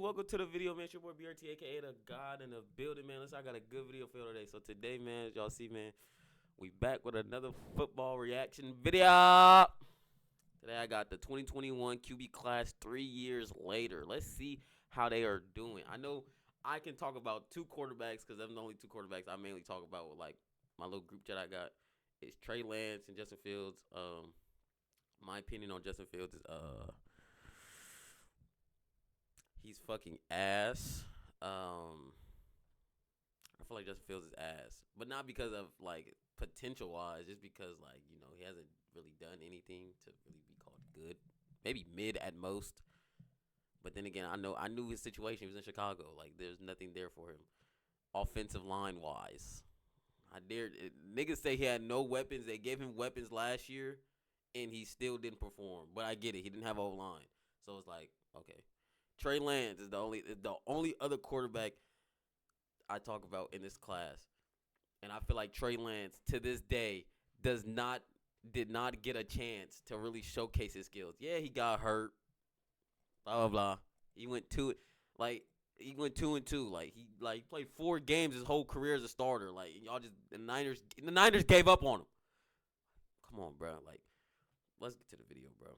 welcome to the video, man. It's your boy BRT, aka the God in the building, man. Listen, I got a good video for you today. So today, man, as y'all see, man, we back with another football reaction video. Today I got the 2021 QB class 3 years later. Let's see how they are doing. I know I can talk about two quarterbacks because I'm the only two quarterbacks I mainly talk about with like my little group chat I got. It's Trey Lance and Justin Fields. My opinion on Justin Fields is he's fucking ass. I feel like Justin Fields is ass, but not because of like potential wise, just because like he hasn't really done anything to really be called good. Maybe mid at most. But then again, I knew his situation. He was in Chicago. Like there's nothing there for him, offensive line wise. I dared niggas say he had no weapons. They gave him weapons last year, and he still didn't perform. But I get it. He didn't have O-line, so it's like okay. Trey Lance is the only other quarterback I talk about in this class, and I feel like Trey Lance to this day did not get a chance to really showcase his skills. Yeah, he got hurt. Blah blah blah. He went 2-2. Like he played 4 games his whole career as a starter. Like y'all just the Niners gave up on him. Come on, bro. Like let's get to the video, bro.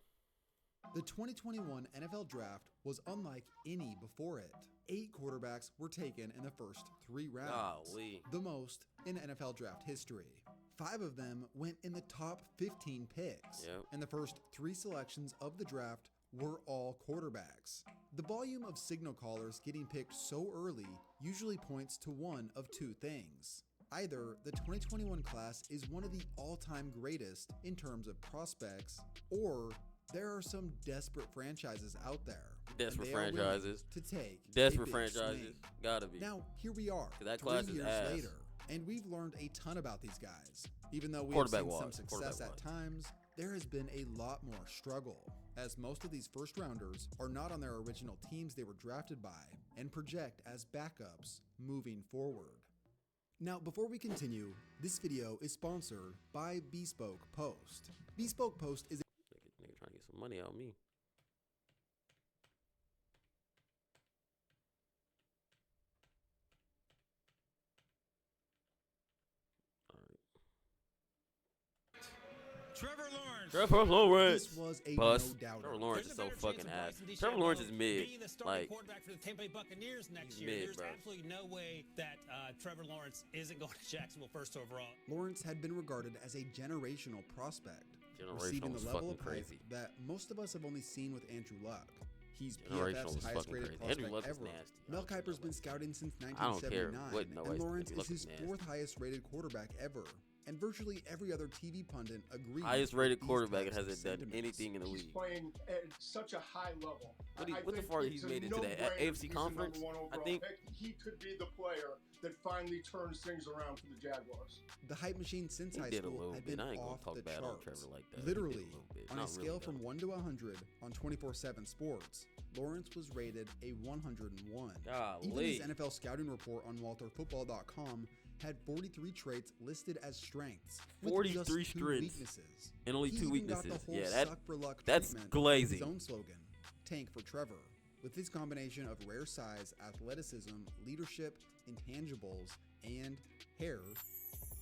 The 2021 NFL Draft was unlike any before it. 8 quarterbacks were taken in the first 3 rounds, Golly. the most in NFL Draft history. 5 of them went in the top 15 picks, and the first 3 selections of the draft were all quarterbacks. The volume of signal callers getting picked so early usually points to one of 2 things. Either the 2021 class is one of the all-time greatest in terms of prospects, or there are some desperate franchises out there. Desperate franchises to take. Desperate franchises. Swing. Gotta be. Now, here we are, that 3 class is years ass. later, and we've learned a ton about these guys. Even though we have seen some success at times, there has been a lot more struggle, as most of these first-rounders are not on their original teams they were drafted by and project as backups moving forward. Now, before we continue, this video is sponsored by Bespoke Post. Bespoke Post is Nigga trying to get some money out of me. All right. Trevor Lawrence. This was a bust. no doubt. Trevor Lawrence is so fucking ass. Trevor Lawrence is mid. Like quarterback for the Tampa Bay Buccaneers next year. Mid, There's bro. absolutely no way that Trevor Lawrence isn't going to Jacksonville first overall. Lawrence had been regarded as a generational prospect, receiving the is level fucking of hype crazy. that most of us have only seen with Andrew Luck. He's Generational PFF's is highest fucking rated crazy. Andrew prospect Luck is ever. nasty. Mel Kiper's been scouting since I don't care 1979, what no and Lawrence Andrew is Luck his nasty. 4th highest rated quarterback ever. And virtually every other TV pundit agrees. Highest rated with these quarterback types and of hasn't done sentiments. anything in the He's league. playing at such a high level. What the far he's made it to that AFC conference? I think he could be the player that finally turns things around for the Jaguars. The hype machine since he high did a school little had bit. been I ain't gonna off talk the bad on charts. Trevor like that. Literally, on a scale from 1 to 100 on 24/7 Sports, Lawrence was rated a 101. Golly. Even his NFL scouting report on WalterFootball.com had 43 traits listed as strengths. with 43 just 2 strengths. weaknesses. And only He 2 even got weaknesses. the whole Yeah, suck for luck that's treatment glazing. with his own slogan, Tank for Trevor. With his combination of rare size, athleticism, leadership, intangibles, and hair,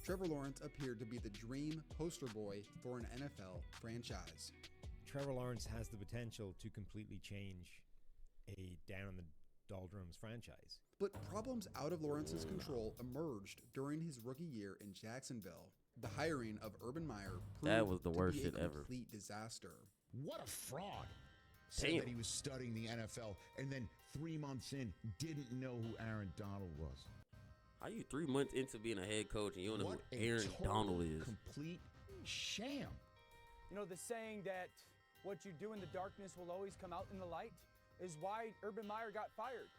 Trevor Lawrence appeared to be the dream poster boy for an NFL franchise. Trevor Lawrence has the potential to completely change a down in the doldrums franchise. But problems out of Lawrence's control emerged during his rookie year in Jacksonville. The hiring of Urban Meyer proved was the to worst be shit a ever. complete disaster. What a fraud. Said Damn. that he was studying the NFL and then 3 months in didn't know who Aaron Donald was. How you 3 months into being a head coach and you don't know What who a Aaron total, Donald is? complete sham. You know, the saying that what you do in the darkness will always come out in the light is why Urban Meyer got fired.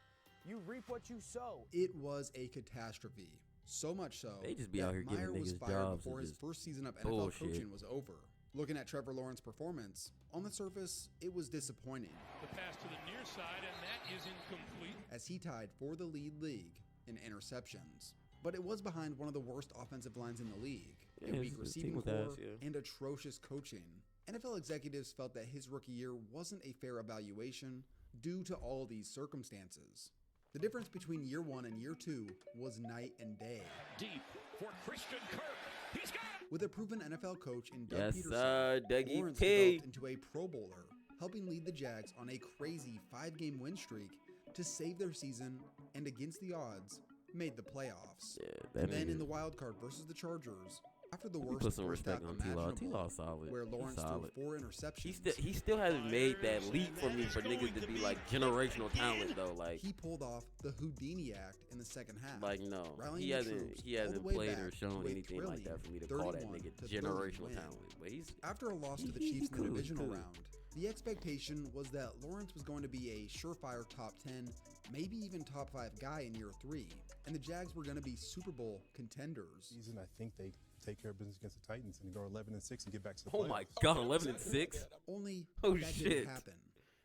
You reap what you sow. It was a catastrophe. So much so They just be that out here giving Meyer was niggas fired jobs before and his just first season of NFL bullshit. coaching was over. Looking at Trevor Lawrence's performance, on the surface, it was disappointing, The pass to the near side, and that is incomplete. as he tied for the lead league in interceptions. But it was behind one of the worst offensive lines in the league, Yeah, a weak his receiving team was core, ass, yeah. and atrocious coaching. NFL executives felt that his rookie year wasn't a fair evaluation due to all these circumstances. The difference between year 1 and year 2 was night and day. Deep for Christian Kirk. He's got it. With a proven NFL coach in Doug Yes, Peterson, sir, Dougie Lawrence P. developed into a Pro Bowler, helping lead the Jags on a crazy 5-game win streak to save their season and, against the odds, made the playoffs. Yeah, And then in the wild card versus the Chargers, after the worst put some first respect half on T-Law. imaginable, T-Law solid. where He's Lawrence threw solid. 4 interceptions, He still hasn't made that leap for me for niggas to be like generational talent though. Like he pulled off the Houdini act in the second half. no, rallying he the hasn't troops he all the hasn't way played back or shown to a anything like that for me to call that 31 nigga to 30 generational win. talent. But he's After a loss to the he Chiefs in cool, the he divisional cool. round, the expectation was that Lawrence was going to be a surefire top 10, maybe even top 5 guy in year 3, and the Jags were going to be Super Bowl contenders. Season, I think they take care of business against the Titans and go 11-6 and get back to the oh playoffs. my god, 11-6. Only Oh, that shit. didn't happen.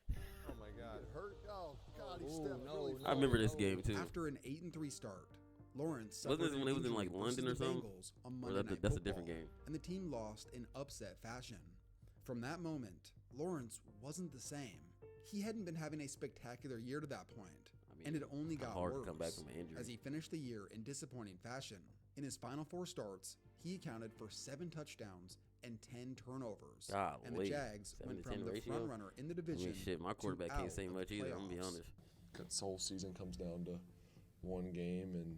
Oh my God. Hurt? Oh God, he Ooh, stepped no, really no. I remember this game too. After an 8-3 start, Lawrence Wasn't suffered this when an it was in, injury like, versus London the or something? Bengals on Or Monday Night that's a Football, different game. and the team lost in upset fashion. From that moment, Lawrence wasn't the same. He hadn't been having a spectacular year to that point, and it only got hard worse to come back from an injury. as he finished the year in disappointing fashion. In his final 4 starts, he accounted for 7 touchdowns and 10 turnovers. And the Golly. Jags 7 went to from 10 the ratio? front runner in the I division mean, shit, my quarterback to can't out say of much the either. I'm gonna be playoffs. honest. This whole season comes down to one game, and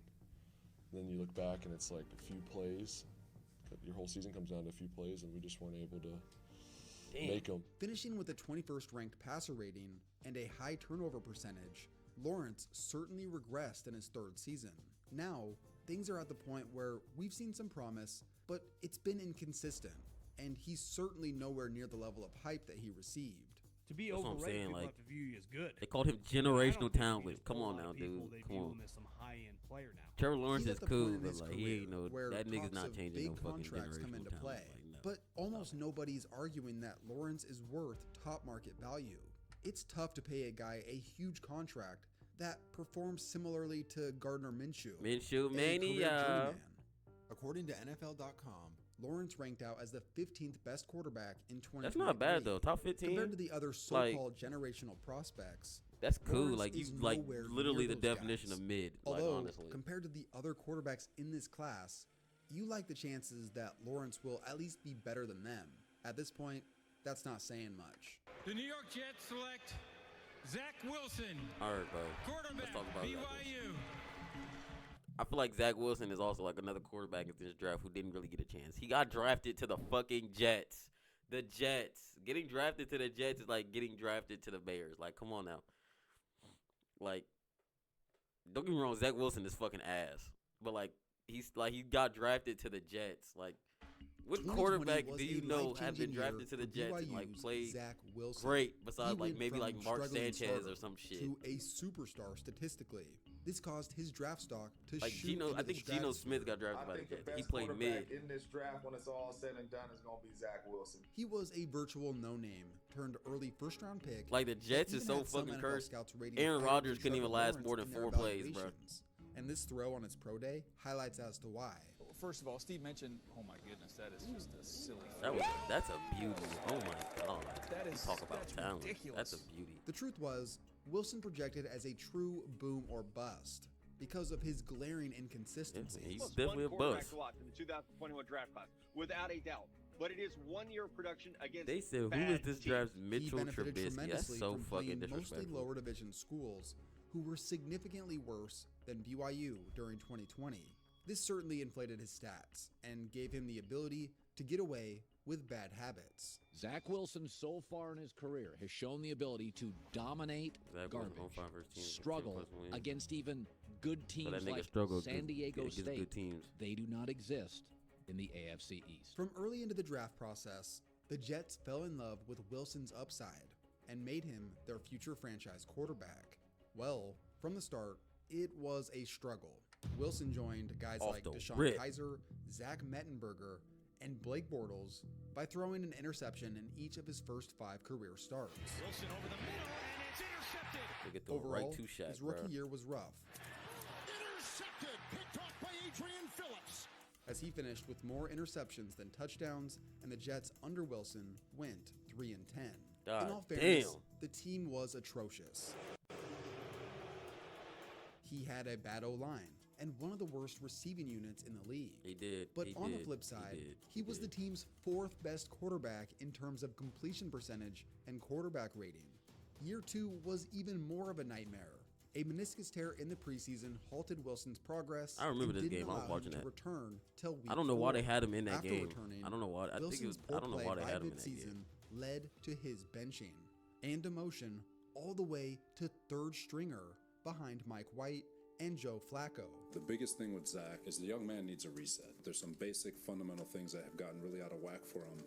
then you look back and it's like a few plays. Your whole season comes down to a few plays, and we just weren't able to make them. Finishing with a 21st ranked passer rating and a high turnover percentage, Lawrence certainly regressed in his 3rd season. Now, things are at the point where we've seen some promise, but it's been inconsistent, and he's certainly nowhere near the level of hype that he received. To be That's what I'm overrated, saying, people like, have to view you as good. They called him I don't generational think he talent. just Come pulled on a lot now, of people, dude. they Come view on. him as some high-end player now. Trevor Lawrence He's is at the cool, point in but his like he career ain't no where that nigga's talks not of changing big no fucking contracts come generational into talent. play, Like, no. but almost nobody's arguing that Lawrence is worth top market value. It's tough to pay a guy a huge contract that performs similarly to Gardner Minshew. Minshew a career mania. journeyman. According to NFL.com, Lawrence ranked out as the 15th best quarterback in 2023. That's not bad though. Top 15. Compared to the other so-called generational prospects. That's cool. Lawrence Like you is like nowhere literally near the those definition guys. of mid. Although, like honestly. compared to the other quarterbacks in this class, you like the chances that Lawrence will at least be better than them. At this point, that's not saying much. The New York Jets select Zach Wilson, All right, bro. quarterback, Let's talk about Zach Wilson. BYU. I feel like Zach Wilson is also like another quarterback in this draft who didn't really get a chance. He got drafted to the fucking Jets. The Jets. Getting drafted to the Jets is like getting drafted to the Bears. Like, come on now. Like, don't get me wrong, Zach Wilson is fucking ass. But like, he got drafted to the Jets. Like, what 2020 quarterback was do a you know have life-changing been drafted to year the for Jets and like BYU's played Zach Wilson. great He besides like went maybe from like Mark struggling Sanchez starter or some shit? to a superstar statistically. This caused his draft stock to Like shoot Geno, into I the think Geno Smith got drafted I by the think the Jets. best He played quarterback mid. in this draft when it's all said and done is going to be Zach Wilson. He was a virtual no-name, turned early first-round pick. Like the Jets that is even so had some fucking NFL cursed. scouts rating Aaron higher Rodgers than couldn't even Trevor last Lawrence more than in their 4 plays, bro. evaluations. And this throw on its pro day highlights as to why. First of all, Steve mentioned, oh my goodness, that is just a silly That's a beauty. Oh my god. That is Talk about that's talent. ridiculous. That's a beauty. The truth was, Wilson projected as a true boom or bust because of his glaring inconsistencies. He's Most definitely a fun quarterback bust. to watch in the 2021 draft class, without a doubt. But it is 1 year of production against They said, who bad is this teams. draft's He Mitchell benefited Trubisky? That's tremendously so from fucking playing mostly disrespectful. lower division schools who were significantly worse than BYU during 2020. This certainly inflated his stats and gave him the ability to get away with bad habits. Zach Wilson so far in his career has shown the ability to dominate garbage, struggle against even good teams like San Diego State. Good teams. They do not exist in the AFC East. From early into the draft process, the Jets fell in love with Wilson's upside and made him their future franchise quarterback. Well, from the start, it was a struggle. Wilson joined guys Off like the Deshaun rip. Kaiser, Zach Mettenberger, and Blake Bortles by throwing an interception in each of his first 5 career starts. Wilson over the middle, and it's intercepted. They get the Overall, right 2 shot, his rookie bro. year was rough, Intercepted. Picked off by Adrian Phillips. as he finished with more interceptions than touchdowns, and the Jets under Wilson went 3-10. God In all fairness, damn. the team was atrocious. He had a bad O-line and one of the worst receiving units in the league. He did. But he on did, the flip side, he was the team's 4th best quarterback in terms of completion percentage and quarterback rating. Year 2 was even more of a nightmare. A meniscus tear in the preseason halted Wilson's progress. I remember and this didn't game. I was allow him watching to that. return till week I don't know why 4. they had him in that After game. returning, I don't know why. I think it was. Wilson's I don't know poor why they play had by him in that game. mid-season led to his benching and demotion all the way to 3rd stringer behind Mike White and Joe Flacco. The biggest thing with Zach is the young man needs a reset. There's some basic fundamental things that have gotten really out of whack for him.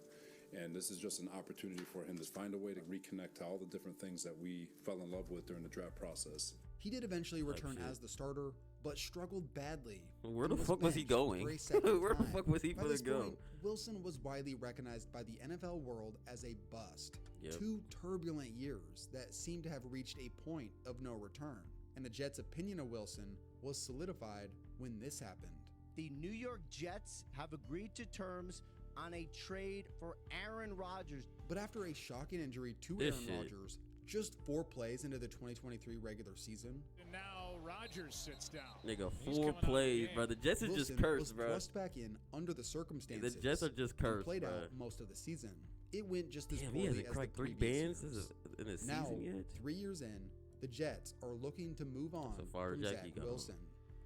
And this is just an opportunity for him to find a way to reconnect to all the different things that we fell in love with during the draft process. He did eventually return as the starter, but struggled badly. Where the fuck was he going? Where the fuck was he going to go? Wilson was widely recognized by the NFL world as a bust. 2 turbulent years that seemed to have reached a point of no return. And the Jets' opinion of Wilson was solidified when this happened. The New York Jets have agreed to terms on a trade for Aaron Rodgers. But after a shocking injury to Aaron Rodgers, just 4 plays into the 2023 regular season. And now Rodgers sits down. Nigga, 4 plays, bro. The Jets are just cursed, bro. Thrust back in under the circumstances. The Jets are just cursed, played bro. out most of the season. It went just as Damn, poorly he hasn't as cracked the 3 previous bands years. in a Now, season yet. 3 years in, the Jets are looking to move on So far, from Jackie Zach got Wilson,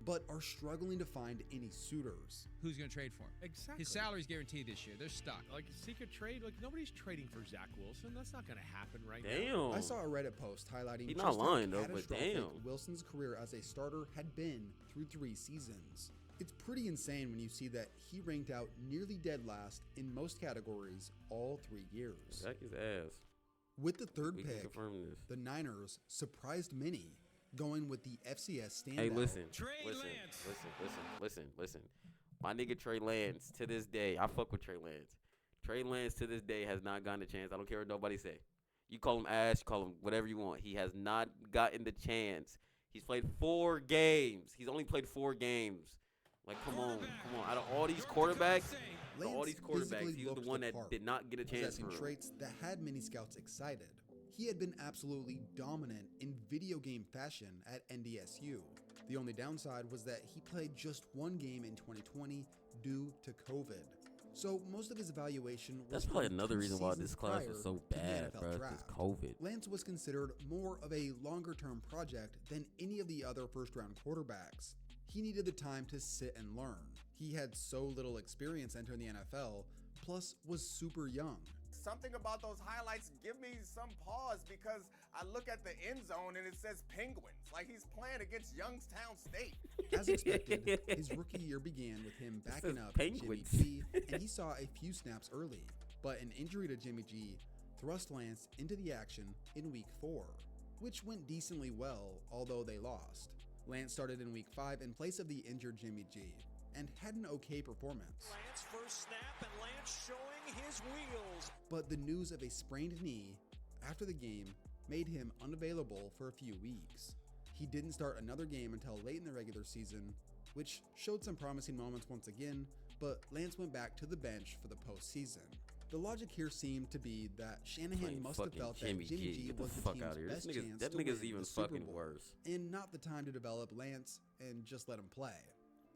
but are struggling to find any suitors. Who's going to trade for him? Exactly. His salary's guaranteed this year. They're stuck. Like a secret trade, like nobody's trading for Zach Wilson. That's not going to happen right Damn. now. I saw a Reddit post highlighting He's just not lying, how though, but catastrophic damn. Wilson's career as a starter had been through 3 seasons. It's pretty insane when you see that he ranked out nearly dead last in most categories all 3 years. Zach his ass. With the 3rd We can pick, confirm this. the Niners surprised many, going with the FCS standout. Hey, listen. Trey listen, Lance. listen. My nigga Trey Lance, to this day, I fuck with Trey Lance. Trey Lance, to this day, has not gotten a chance. I don't care what nobody say. You call him ass, you call him whatever you want. He has not gotten the chance. He's played 4 games. He's only played 4 games. Like, come on. Out of all these quarterbacks, he was the one that did not get a chance possessing for him. traits that had many scouts excited. He had been absolutely dominant in video game fashion at NDSU. The only downside was that he played just 1 game in 2020 due to COVID. So most of his evaluation was That's probably from another 2 reason why seasons this class prior was so to the bad, NFL bro. draft. It's COVID. Lance was considered more of a longer-term project than any of the other first-round quarterbacks. He needed the time to sit and learn. He had so little experience entering the NFL, plus was super young. Something about those highlights give me some pause because I look at the end zone and it says Penguins, like he's playing against Youngstown State. As expected, his rookie year began with him backing up Penguins. Jimmy G, and he saw a few snaps early, but an injury to Jimmy G thrust Lance into the action in week 4, which went decently well, although they lost. Lance started in week 5 in place of the injured Jimmy G, and had an okay performance. Lance first snap, and Lance showing his wheels. But the news of a sprained knee after the game made him unavailable for a few weeks. He didn't start another game until late in the regular season, which showed some promising moments once again, but Lance went back to the bench for the postseason. The logic here seemed to be that Shanahan must have felt that Jimmy G was the team's best chance That to win nigga's even the Super fucking Bowl, worse. and not the time to develop Lance and just let him play.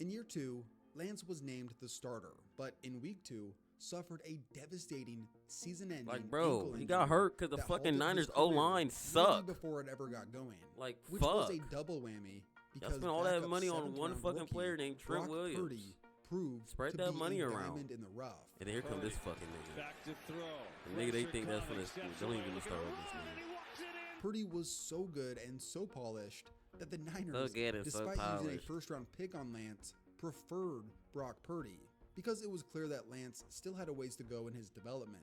In year 2, Lance was named the starter, but in week 2, suffered a devastating season-ending Like, bro, ankle he got injury hurt because the that fucking halted his Niners career O-line really sucked. before it ever got going. Like, which fuck. was a double whammy Y'all because spent all that backup money on 7th one round fucking rookie player named Trent Brock Williams. Purdy proved Spread to that be money a around. diamond in the rough. And here comes this fucking nigga. Back to throw. The nigga, they think that's for the school. Don't even start with this nigga. Purdy was so good and so polished that the Niners, So good and so despite using a polished. first-round pick on Lance, preferred Brock Purdy because it was clear that Lance still had a ways to go in his development.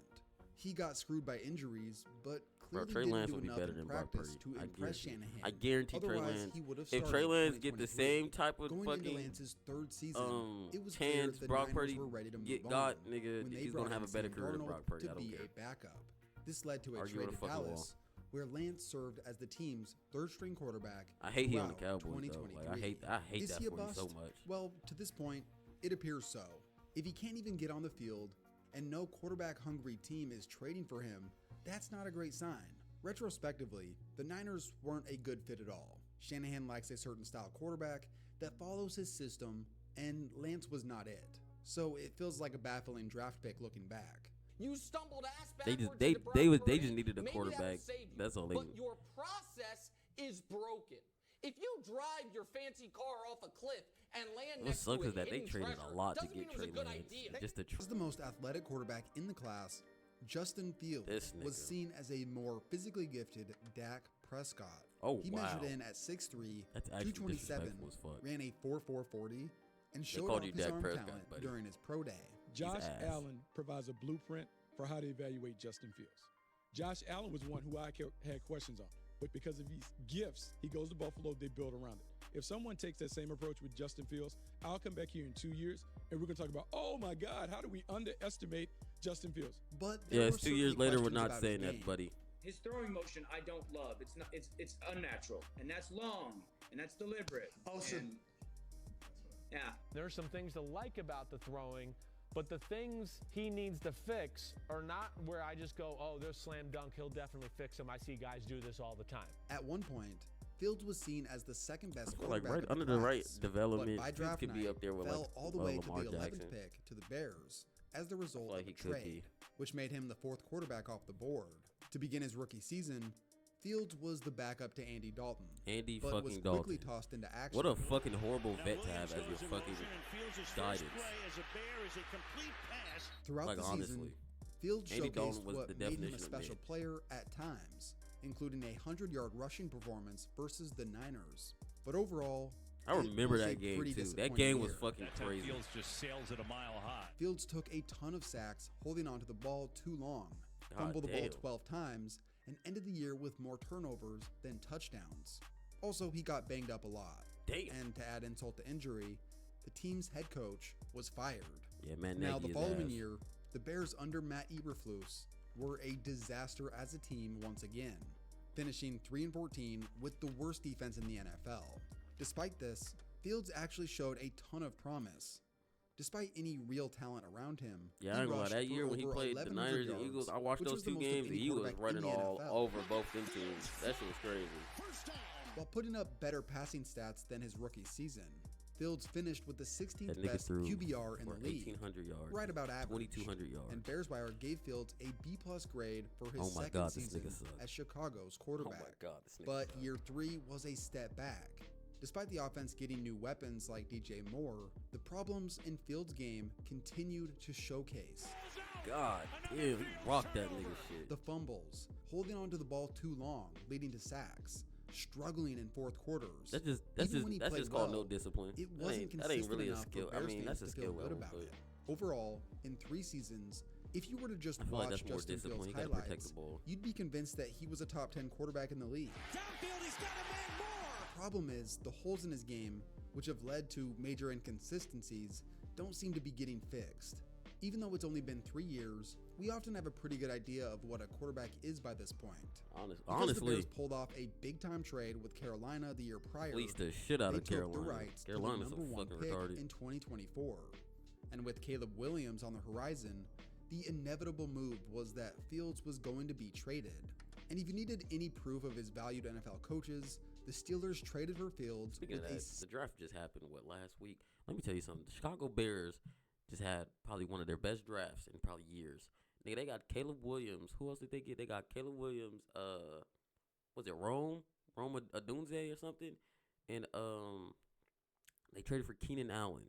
He got screwed by injuries, but Bro, clearly Trey didn't Lance do would be enough better in than Brock practice Purdy. to impress Shanahan. I guarantee Trey Otherwise, Lance. he would have If started Trey in Lance get the 2023. same type of Going into fucking Lance's 3rd season, it was clear chance the Brock Niners Purdy were ready to move got, on nigga, when they he's brought gonna have in a better Sam career than Darnold Brock Purdy. to I don't be care. a backup. This led to a Argue trade with to a fucking Dallas, wall. where Lance served as the team's 3rd-string quarterback. I hate he on the throughout Cowboys though. Like I 2023. hate Is that he a for him so bust? much. Well, to this point, it appears so. If he can't even get on the field, and no quarterback-hungry team is trading for him, that's not a great sign. Retrospectively, the Niners weren't a good fit at all. Shanahan likes a certain style quarterback that follows his system, and Lance was not it. So it feels like a baffling draft pick looking back. You stumbled ass They backwards just into Brock they Purdy. just needed a Maybe quarterback. that'll save you. That's all they But need. your process is broken. If you drive your fancy car off a cliff and land What next sucks to is that they hidden traded treasure, a lot to doesn't mean get it was a Trey good Lance. idea. Just to As the most athletic quarterback in the class, Justin Fields was seen as a more physically gifted Dak Prescott. Oh, he wow. measured in at 6'3", That's actually 227, disrespectful as fuck. ran a 4.440, and showed called off you his Dak arm Prescott, talent buddy. during his pro day. Josh Allen provides a blueprint for how to evaluate Justin Fields. Josh Allen was one who I had questions on, but because of his gifts, he goes to Buffalo, they build around it. If someone takes that same approach with Justin Fields, I'll come back here in 2 years and we're going to talk about, oh my God, how do we underestimate Justin Fields? But yeah, it's 2 years later. We're not saying that, buddy. His throwing motion, I don't love. It's unnatural, and that's long, and that's deliberate. Yeah. There are some things to like about the throwing, but the things he needs to fix are not where I just go, oh, there's slam dunk. He'll definitely fix them. I see guys do this all the time. At one point, Fields was seen as the second best Like quarterback right of under the the right class, development, but by Fields draft could be night, up there with fell like all the way to Lamar the 11th Jackson. pick to the Bears as the result like of he a could trade, be. which made him the fourth quarterback off the board. To begin his rookie season, Fields was the backup to Andy Dalton. Andy but fucking was Dalton. quickly tossed into action. What a fucking horrible vet to have as your fucking guidance. Throughout Like, the honestly. season, Fields Andy showcased Dalton was what the made him definition a of special mid. player at times, including a 100-yard rushing performance versus the Niners. But overall, I remember it was that a game pretty too. That disappointing game was year. fucking crazy. Fields just sails at a mile high. Fields took a ton of sacks, holding onto the ball too long, fumbled the ball damn. 12 times, and ended the year with more turnovers than touchdowns. Also, he got banged up a lot. Damn. And to add insult to injury, the team's head coach was fired. Yeah, Matt Now, Nagy the is following ass. year, the Bears under Matt Eberflus were a disaster as a team once again, finishing 3-14 with the worst defense in the NFL. Despite this, Fields actually showed a ton of promise. Despite any real talent around him, Yeah, I ain't gonna lie. That year when he played the Niners and Eagles, I watched those two games and he was running all over both them teams. That shit was crazy. While putting up better passing stats than his rookie season, Fields finished with the 16th That nigga best threw QBR in for the league, 1,800 yards, right about average. 2,200 yards. And Bears Wire gave Fields a B+ grade for his Oh my second God, this season nigga sucks. as Chicago's quarterback. Oh my God, this nigga But sucks. year 3 was a step back. Despite the offense getting new weapons like DJ Moore, the problems in Fields' game continued to showcase. God damn, he rocked that nigga shit. The fumbles, holding onto the ball too long, leading to sacks, struggling in fourth quarters. That's just called no discipline. It That wasn't ain't consistent really a enough skill. for I Bears mean, fans that's a to feel skill good level, about but it. Overall, in 3 seasons, if you were to just I feel like watch that's more Justin discipline. Fields' He gotta protect highlights, the ball. you'd be convinced that he was a top 10 quarterback in the league. The problem is, the holes in his game, which have led to major inconsistencies, don't seem to be getting fixed. Even though it's only been 3 years, we often have a pretty good idea of what a quarterback is by this point. Because the Honestly, Bears pulled off a big-time trade with Carolina the year prior. fleeced the shit out they of took Carolina. the rights Carolina's to so the number 1 fucking pick retarded. in 2024. And with Caleb Williams on the horizon, the inevitable move was that Fields was going to be traded. And if you needed any proof of his valued NFL coaches, the Steelers traded for Fields Speaking with of that, the draft just happened, last week? Let me tell you something. The Chicago Bears just had probably one of their best drafts in probably years. Nigga, they got Caleb Williams. Who else did they get? They got Caleb Williams, was it Rome Odunze or something? And they traded for Keenan Allen.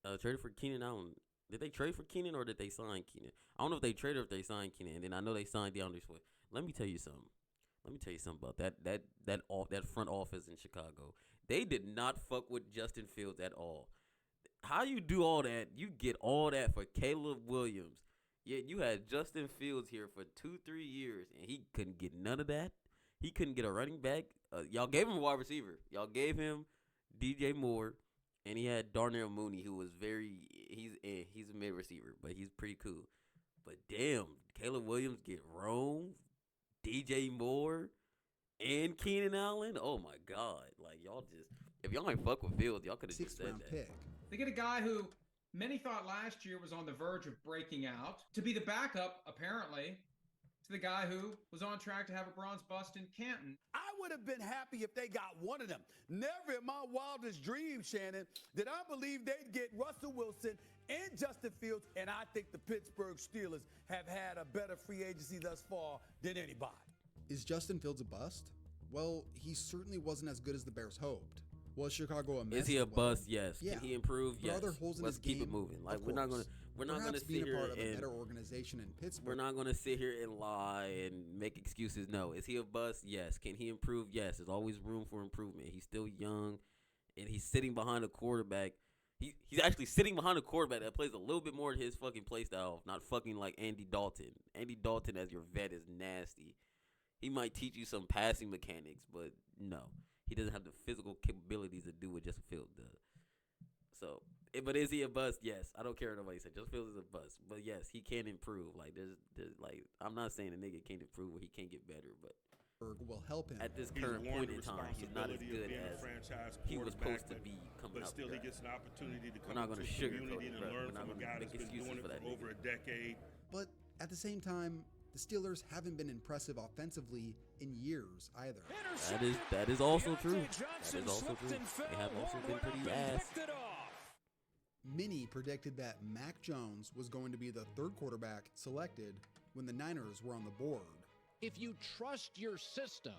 Did they trade for Keenan or did they sign Keenan? I don't know if they traded or if they signed Keenan. And then I know they signed DeAndre Swift. Let me tell you something. About that front office in Chicago. They did not fuck with Justin Fields at all. How you do all that? You get all that for Caleb Williams. Yet you had Justin Fields here for 2-3 years, and he couldn't get none of that. He couldn't get a running back. Y'all gave him a wide receiver. Y'all gave him DJ Moore, and he had Darnell Mooney, who was he's a mid receiver, but he's pretty cool. But damn, Caleb Williams get Rome, DJ Moore, and Keenan Allen. Oh my God! Like y'all just, if y'all ain't fuck with Fields, y'all could have just said that. Pick. They get a guy who many thought last year was on the verge of breaking out to be the backup, apparently, to the guy who was on track to have a bronze bust in Canton. I would have been happy if they got one of them. Never in my wildest dreams, Shannon, did I believe they'd get Russell Wilson and Justin Fields, and I think the Pittsburgh Steelers have had a better free agency thus far than anybody. Is Justin Fields a bust? Well, he certainly wasn't as good as the Bears hoped. Was Chicago a mess? Is he a bust? Yes. Yeah. Can he improve? Yes. Are there holes in Let's his keep game? it moving. Like Of we're not course. gonna sit being here a part of and a better organization in Pittsburgh. we're not gonna sit here and lie and make excuses. No. Is he a bust? Yes. Can he improve? Yes. There's always room for improvement. He's still young, and he's sitting behind a quarterback. He's actually sitting behind a quarterback that plays a little bit more to his fucking play style, not fucking like Andy Dalton. Andy Dalton as your vet is nasty. He might teach you some passing mechanics, but no. He doesn't have the physical capabilities to do what Justin Fields does. So, but is he a bust? Yes. I don't care what nobody said. Justin Fields is a bust. But yes, he can improve. Like there's like I'm not saying a nigga can't improve or he can't get better, but will help him. At this current point in time, he's not as good as he was supposed to be coming but out still the he gets an opportunity to We're come not into gonna a sugarcoat community it, and bro. learn We're not from a gonna guy make that's been excuses doing for it that for over a decade. But at the same time, the Steelers haven't been impressive offensively in years either. That is also true. That is also true. They have also been pretty ass. Many predicted that Mac Jones was going to be the third quarterback selected when the Niners were on the board. If you trust your system,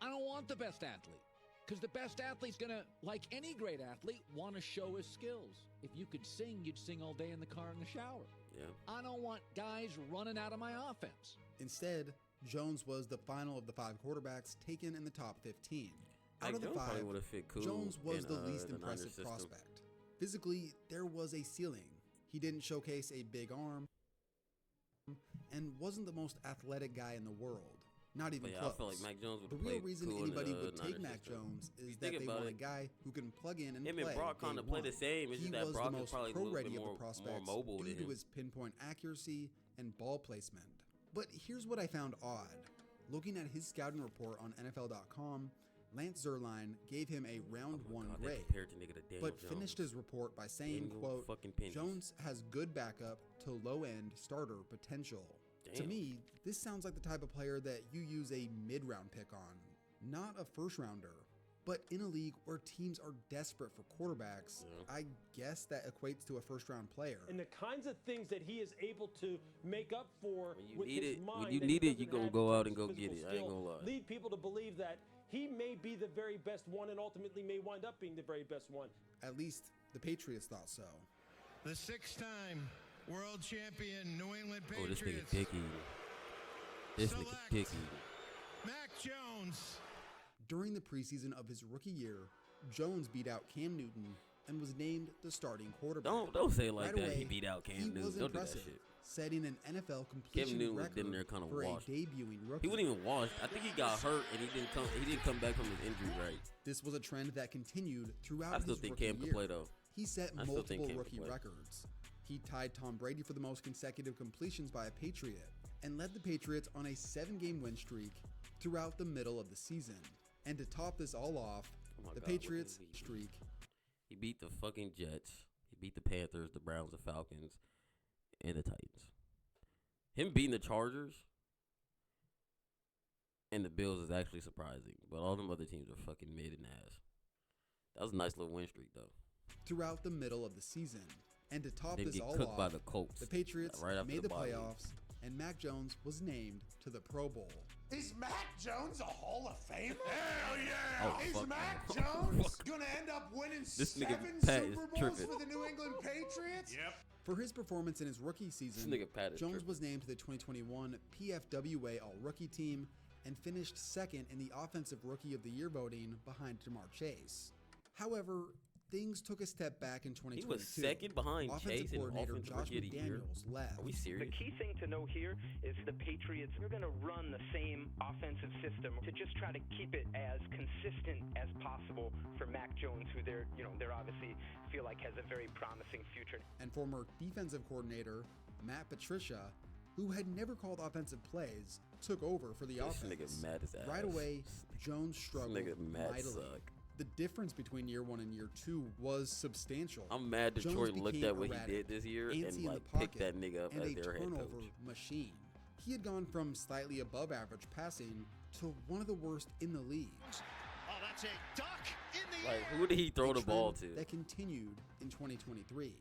I don't want the best athlete. Because the best athlete's going to, like any great athlete, want to show his skills. If you could sing, you'd sing all day in the car in the shower. Yeah. I don't want guys running out of my offense. Instead, Jones was the final of the 5 quarterbacks taken in the top 15. Out of the 5, Jones was the least impressive prospect. Physically, there was a ceiling. He didn't showcase a big arm and wasn't the most athletic guy in the world. Not even close. I feel like Mac Jones would the real reason cool anybody in the would take Niners Mac system. Jones is that they want a guy who can plug in and him play. and Brock kind of play the same. It's He just that was Brock the is most probably a little pro-ready bit of more the prospects mobile due than him. to his pinpoint accuracy and ball placement. But here's what I found odd. Looking at his scouting report on NFL.com, Lance Zierlein gave him a round 1 grade, but finished his report by saying, quote, Jones has good backup to low-end starter potential. To me, this sounds like the type of player that you use a mid-round pick on, not a first-rounder. But in a league where teams are desperate for quarterbacks, I guess that equates to a first-round player. And the kinds of things that he is able to make up for with need his it, mind when you that need he it, you doesn't gonna have go in out terms and go of get physical it. I ain't skill, gonna lie. lead people to believe that he may be the very best one and ultimately may wind up being the very best one. At least the Patriots thought so. The 6-time world champion New England Oh, this Patriots. nigga dicky. This nigga dicky. Mac Jones. During the preseason of his rookie year, Jones beat out Cam Newton and was named the starting quarterback. Don't say it like right that. Away, He beat out Cam he Newton. was Don't do that impressive, shit. setting an NFL Cam completion Newton was record in there kind of for washed. a debuting rookie. He wasn't even washed. I think he got hurt and he didn't come back from his injury right. This was a trend that continued throughout I still his think rookie Cam year. could play though. He set I still think multiple Cam could rookie play. records. He tied Tom Brady for the most consecutive completions by a Patriot and led the Patriots on a 7-game win streak throughout the middle of the season. And to top this all off, the Patriots streak. He beat the fucking Jets. He beat the Panthers, the Browns, the Falcons, and the Titans. Him beating the Chargers and the Bills is actually surprising, but all them other teams are fucking mid and ass. That was a nice little win streak though. Throughout the middle of the season. And to top Didn't this get all cooked off, by the Colts the Patriots right after made the the bye week. playoffs, and Mac Jones was named to the Pro Bowl. Is Mac Jones a Hall of Famer? Hell yeah! Oh, Is fuck Mac no. Jones gonna end up winning This nigga 7 Pat is Super Bowls tripping. for the New England Patriots? Yep. For his performance in his rookie season, This nigga Pat is Jones tripping. was named to the 2021 PFWA All-Rookie team and finished second in the Offensive Rookie of the Year voting behind Jamar Chase. However, things took a step back in 2022. He was second behind Offensive Chase in coordinator Offensive Josh Rookie of the Year. McDaniels left. Are we serious? The key thing to know here is the Patriots are going to run the same offensive system to just try to keep it as consistent as possible for Mac Jones, who they're obviously feel like has a very promising future. And former defensive coordinator Matt Patricia, who had never called offensive plays, took over for the This offense. nigga mad as ass. Right away, Jones struggled This nigga mad mightily. suck. The difference between year 1 and year 2 was substantial. I'm mad Detroit Jones looked became at what he erratic, did this year antsy and in like the picked that pocket, nigga up and as a their head turnover coach. machine. He had gone from slightly above average passing to one of the worst in the league. Oh, that's a duck in the Like, air. who did he throw the ball to? That continued in 2023.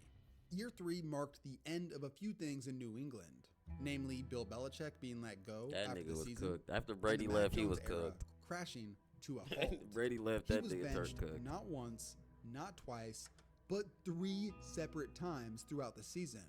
Year 3 marked the end of a few things in New England, namely Bill Belichick being let go That after nigga the was season. cooked. After and Brady the Mac left, he Jones was era cooked. crashing to a halt. Brady left, He that was nigga turned benched cooked. not once, not twice, but 3 separate times throughout the season.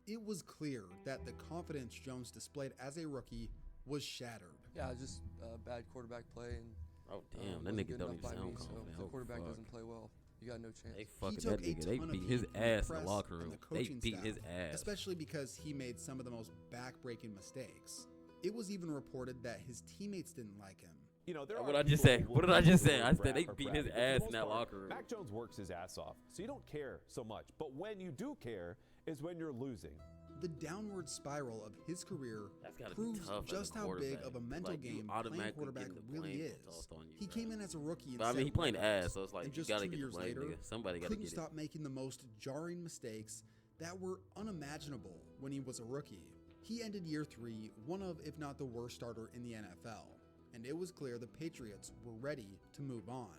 It was clear that the confidence Jones displayed as a rookie was shattered. Yeah, just bad quarterback play, and oh damn, that wasn't nigga good don't enough even by sound me. So confident. if the Oh, quarterback fuck. doesn't play well, you got no chance. They He fucking took that a nigga. They ton of beat heat his from the ass in the press locker and room. the They coaching beat his staff, ass. especially because he made some of the most back-breaking mistakes. It was even reported that his teammates didn't like him. You know, there What are did I just people say? who What will did I use just the say? word I said rap they or beat brag, his but for the ass most in that part, locker room. Mac Jones works his ass off, so you don't care so much. But when you do care is when you're losing. The downward spiral of his career That's gotta be proves tough as a just how big quarterback. of a mental Like, you game playing automatically quarterback getting the really blame is. tossed on you, He bro. came in as a rookie and But I mean, he set playing records, ass, so it's like, and you just gotta 2 get the years blame, later, nigga. Somebody gotta couldn't get it. stop making the most jarring mistakes that were unimaginable when he was a rookie. He ended year 3 one of, if not the worst starter in the NFL, and it was clear the Patriots were ready to move on.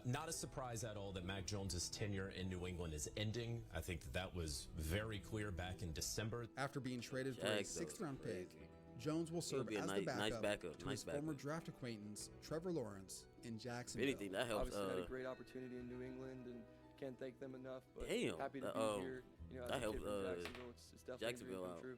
Not a surprise at all that Mac Jones' tenure in New England is ending. I think that was very clear back in December. After being traded for a Jags, though, 6th-round is pick, crazy. Jones will He'll serve be a as nice- the nice backup, backup, to nice his former backup. draft acquaintance Trevor Lawrence in If Jacksonville. anything, that helps. Obviously had a great opportunity in New England, and can't thank them enough. But Damn, happy to be here. You know, as that a helps, kid from Jacksonville, it's definitely Jacksonville a dream out. come true.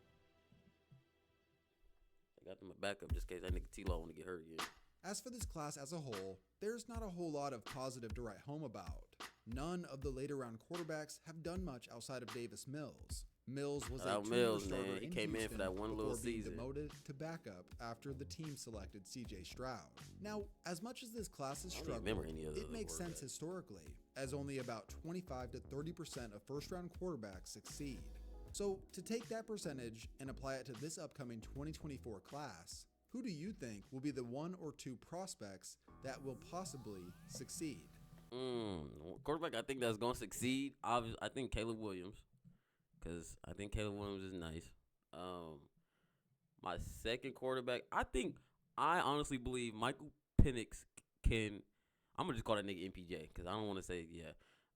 They got them a backup just in case that nigga T-Law want to get hurt again. As for this class as a whole, there's not a whole lot of positive to write home about. None of the later round quarterbacks have done much outside of Davis Mills. Mills was a Shout out two-year Mills, starter man. He in came in for Houston that one little before being season. demoted to backup after the team selected C.J. Stroud. Now, as much as this class has I don't struggled, remember any of it the makes sense quarterbacks. historically, as only about 25 to 30% of first-round quarterbacks succeed. So, to take that percentage and apply it to this upcoming 2024 class, who do you think will be the 1 or 2 prospects that will possibly succeed? Quarterback, I think that's going to succeed. Obviously, I think Caleb Williams, because I think Caleb Williams is nice. My second quarterback, I honestly believe Michael Penix can. I'm gonna just call that nigga MPJ because I don't want to say yeah.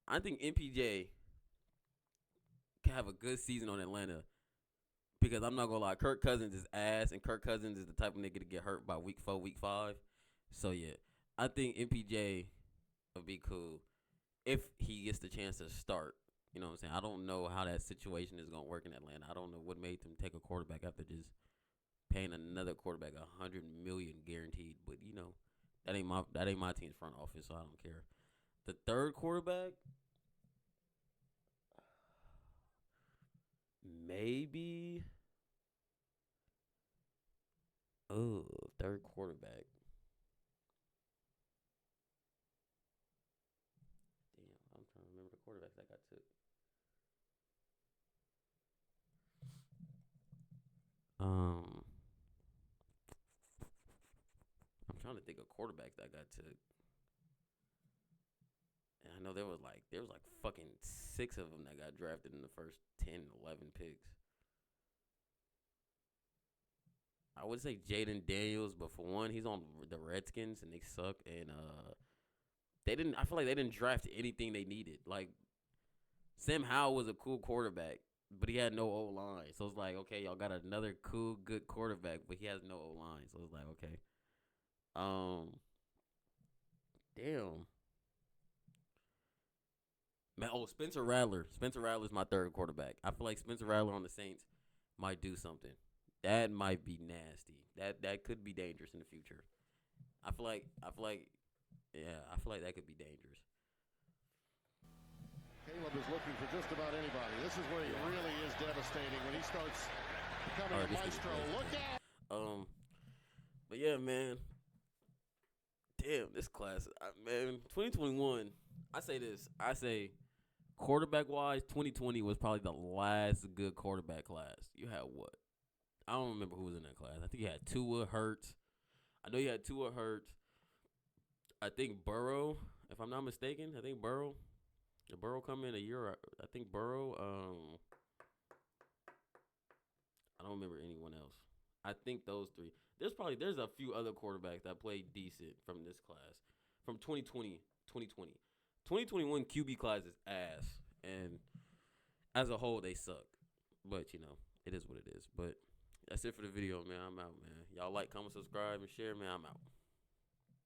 I think MPJ can have a good season on Atlanta. Because I'm not gonna lie, Kirk Cousins is ass, and Kirk Cousins is the type of nigga to get hurt by week 4, week 5. So yeah, I think MPJ would be cool if he gets the chance to start. You know what I'm saying? I don't know how that situation is gonna work in Atlanta. I don't know what made them take a quarterback after just paying another quarterback $100 million guaranteed. But you know, that ain't my team's front office, so I don't care. The third quarterback. Maybe. Oh, third quarterback. Damn, I'm trying to remember the quarterbacks that got took. I'm trying to think of quarterbacks that got took. And I know there was like fucking 6 of them that got drafted in the first 10, 11 picks. I would say Jaden Daniels, but for one, he's on the Redskins and they suck. And I feel like they didn't draft anything they needed. Like Sam Howell was a cool quarterback, but he had no O-line. So it's like, okay, y'all got another cool, good quarterback, but he has no O-line. So it's like, okay. Damn. Man, Spencer Rattler. Spencer Rattler's my third quarterback. I feel like Spencer Rattler on the Saints might do something. That might be nasty. That could be dangerous in the future. I feel like that could be dangerous. Caleb is looking for just about anybody. This is where he really is devastating when he starts becoming a maestro. Look out! But yeah, man. Damn, this class, man. 2021. I say, quarterback-wise, 2020 was probably the last good quarterback class. You had what? I don't remember who was in that class. I think you had Tua, Hurts. I know you had Tua, Hurts. I think Burrow, if I'm not mistaken. Did Burrow come in a year? I think Burrow. I don't remember anyone else. I think those three. There's a few other quarterbacks that played decent from this class, from 2020. 2021 QB class is ass, and as a whole they suck. But it is what it is. But that's it for the video, man. I'm out, man. Y'all like, comment, subscribe, and share, man. I'm out.